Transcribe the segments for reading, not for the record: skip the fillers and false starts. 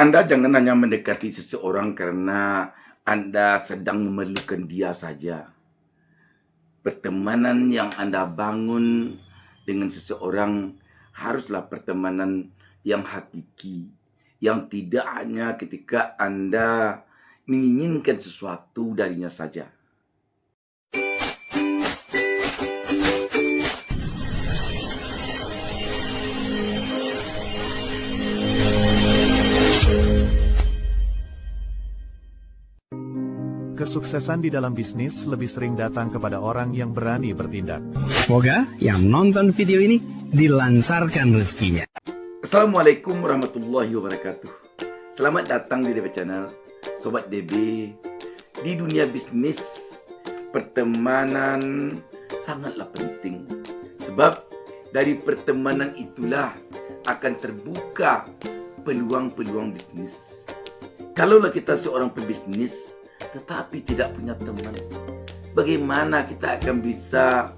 Anda jangan hanya mendekati seseorang karena Anda sedang memerlukan dia saja. Pertemanan yang Anda bangun dengan seseorang haruslah pertemanan yang hakiki, yang tidak hanya ketika Anda menginginkan sesuatu darinya saja. Kesuksesan di dalam bisnis lebih sering datang kepada orang yang berani bertindak. Semoga yang nonton video ini dilancarkan rezekinya. Assalamualaikum warahmatullahi wabarakatuh. Selamat datang di DB Channel, Sobat DB. Di dunia bisnis, pertemanan sangatlah penting. Sebab dari pertemanan itulah akan terbuka peluang-peluang bisnis. Kalaulah kita seorang pebisnis tetapi tidak punya teman, bagaimana kita akan bisa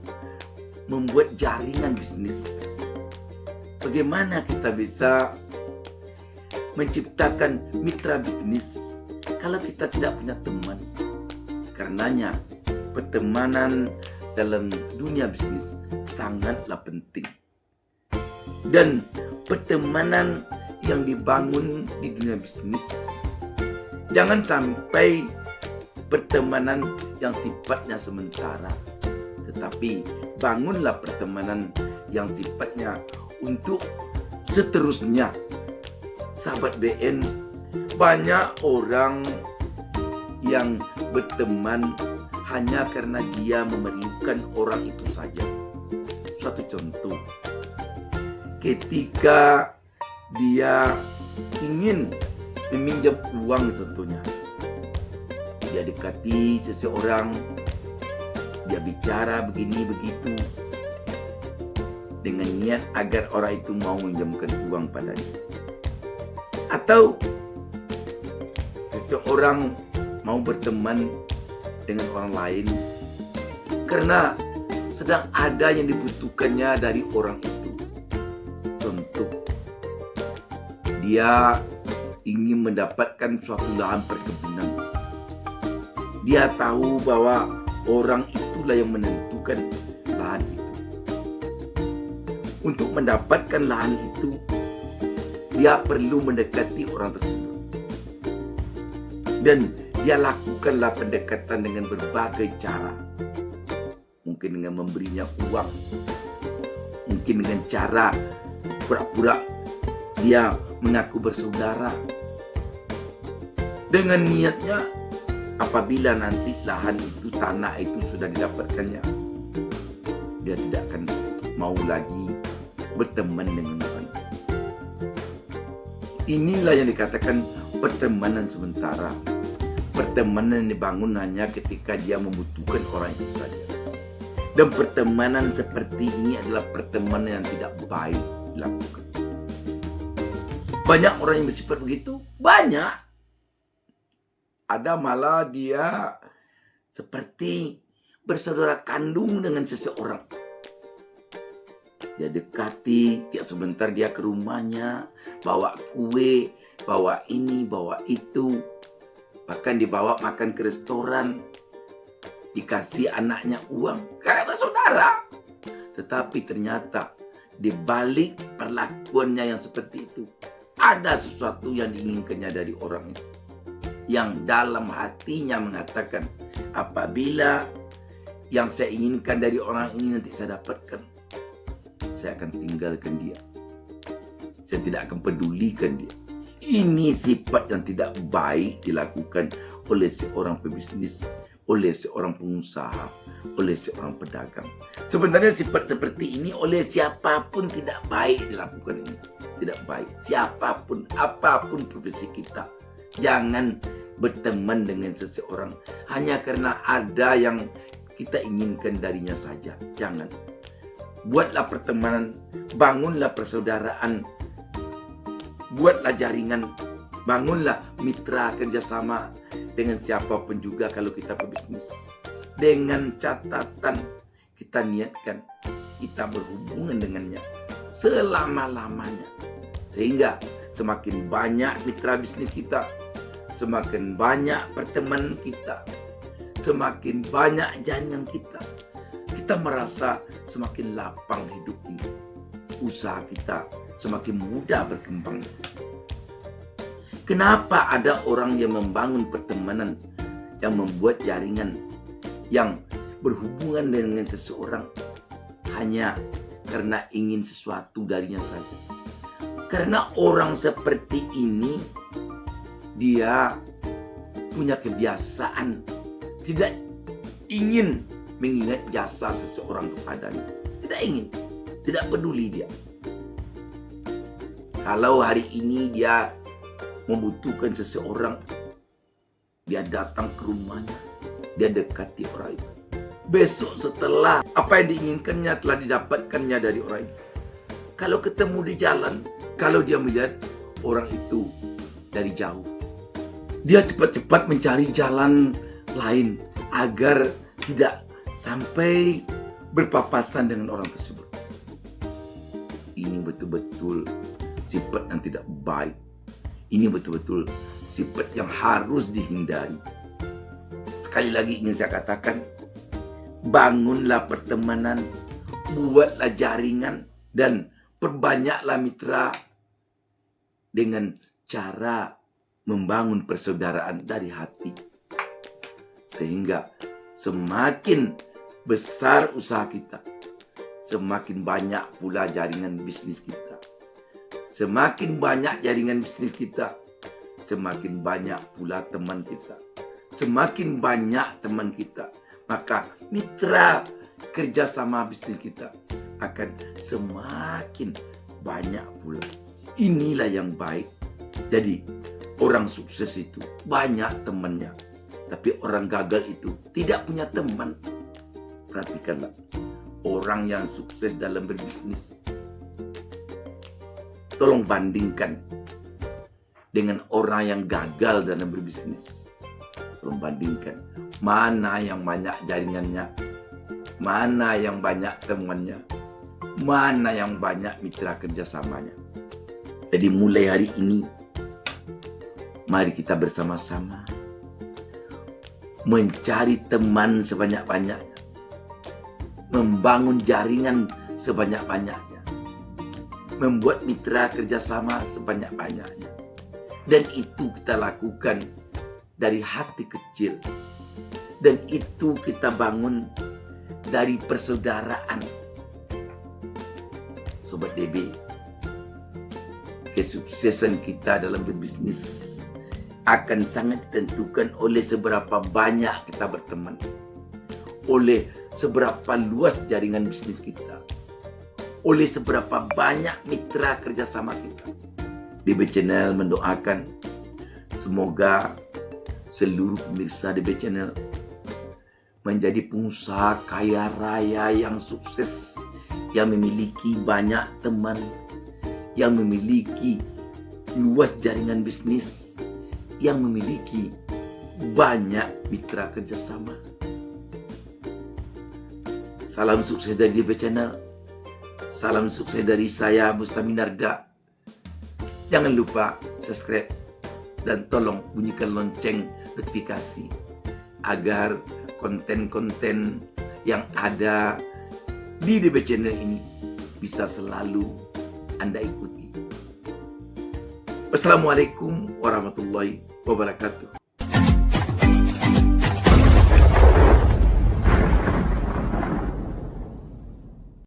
membuat jaringan bisnis? Bagaimana kita bisa menciptakan mitra bisnis kalau kita tidak punya teman? Karenanya pertemanan dalam dunia bisnis sangatlah penting. Dan pertemanan yang dibangun di dunia bisnis, jangan sampai pertemanan yang sifatnya sementara, tetapi bangunlah pertemanan yang sifatnya untuk seterusnya. Sahabat BN, banyak orang yang berteman hanya karena dia memerlukan orang itu saja. Suatu contoh, ketika dia ingin meminjam uang contohnya, dia dekati seseorang, dia bicara begini begitu dengan niat agar orang itu mau meminjamkan uang padanya. Atau seseorang mau berteman dengan orang lain karena sedang ada yang dibutuhkannya dari orang itu. Contoh, dia ingin mendapatkan suatu lahan perkebunan. Dia tahu bahwa orang itulah yang menentukan lahan itu. Untuk mendapatkan lahan itu, dia perlu mendekati orang tersebut. Dan dia lakukanlah pendekatan dengan berbagai cara. Mungkin dengan memberinya uang. Mungkin dengan cara pura-pura dia mengaku bersaudara. Dengan niatnya, apabila nanti lahan itu, tanah itu sudah didapatkannya, dia tidak akan mau lagi berteman dengan orang itu. Inilah yang dikatakan pertemanan sementara. Pertemanan yang dibangun hanya ketika dia membutuhkan orang itu saja. Dan pertemanan seperti ini adalah pertemanan yang tidak baik dilakukan. Banyak orang yang bersifat begitu, banyak. Ada malah dia seperti bersaudara kandung dengan seseorang. Dia dekati, tiap sebentar dia ke rumahnya, bawa kue, bawa ini, bawa itu. Bahkan dibawa makan ke restoran, dikasih anaknya uang, kayak bersaudara. Tetapi ternyata di balik perlakuannya yang seperti itu, ada sesuatu yang diinginkannya dari orang itu, yang dalam hatinya mengatakan, apabila yang saya inginkan dari orang ini nanti saya dapatkan, saya akan tinggalkan dia. Saya tidak akan pedulikan dia. Ini sifat yang tidak baik dilakukan oleh seorang pebisnis, oleh seorang pengusaha, oleh seorang pedagang. Sebenarnya sifat seperti ini oleh siapapun tidak baik dilakukan ini. Tidak baik. Siapapun, apapun profesi kita, jangan berteman dengan seseorang hanya karena ada yang kita inginkan darinya saja. Jangan. Buatlah pertemanan, bangunlah persaudaraan, buatlah jaringan, bangunlah mitra kerjasama dengan siapapun juga kalau kita berbisnis. Dengan catatan kita niatkan kita berhubungan dengannya selama-lamanya. Sehingga semakin banyak mitra bisnis kita, semakin banyak pertemanan kita, semakin banyak jaringan kita, kita merasa semakin lapang hidup ini. Usaha kita semakin mudah berkembang. Kenapa ada orang yang membangun pertemanan, yang membuat jaringan, yang berhubungan dengan seseorang hanya karena ingin sesuatu darinya saja? Karena orang seperti ini, dia punya kebiasaan tidak ingin mengingat jasa seseorang kepadanya. Tidak ingin, tidak peduli dia. Kalau hari ini dia membutuhkan seseorang, dia datang ke rumahnya, dia dekati orang itu. Besok setelah apa yang diinginkannya telah didapatkannya dari orang itu, kalau ketemu di jalan, kalau dia melihat orang itu dari jauh, dia cepat-cepat mencari jalan lain agar tidak sampai berpapasan dengan orang tersebut. Ini betul-betul sifat yang tidak baik. Ini betul-betul sifat yang harus dihindari. Sekali lagi ingin saya katakan, bangunlah pertemanan, buatlah jaringan, dan perbanyaklah mitra dengan cara membangun persaudaraan dari hati. Sehingga semakin besar usaha kita, semakin banyak pula jaringan bisnis kita. Semakin banyak jaringan bisnis kita, semakin banyak pula teman kita. Semakin banyak teman kita, maka mitra kerjasama bisnis kita akan semakin banyak pula. Inilah yang baik. Jadi orang sukses itu banyak temannya, tapi orang gagal itu tidak punya teman. Perhatikanlah, orang yang sukses dalam berbisnis, tolong bandingkan dengan orang yang gagal dalam berbisnis. Tolong bandingkan, mana yang banyak jaringannya, mana yang banyak temannya, mana yang banyak mitra kerjasamanya. Jadi mulai hari ini, mari kita bersama-sama mencari teman sebanyak-banyaknya, membangun jaringan sebanyak-banyaknya, membuat mitra kerjasama sebanyak-banyaknya. Dan itu kita lakukan dari hati kecil. Dan itu kita bangun dari persaudaraan. Sobat DB, kesuksesan kita dalam berbisnis akan sangat ditentukan oleh seberapa banyak kita berteman, oleh seberapa luas jaringan bisnis kita, oleh seberapa banyak mitra kerjasama kita. DB Channel mendoakan semoga seluruh pemirsa DB Channel menjadi pengusaha kaya raya yang sukses, yang memiliki banyak teman, yang memiliki luas jaringan bisnis, yang memiliki banyak mitra kerjasama. Salam sukses dari DB Channel. Salam sukses dari saya, Bustami Narda. Jangan lupa subscribe dan tolong bunyikan lonceng notifikasi agar konten-konten yang ada di DB Channel ini bisa selalu Anda ikuti. Wassalamualaikum warahmatullahi wabarakatuh.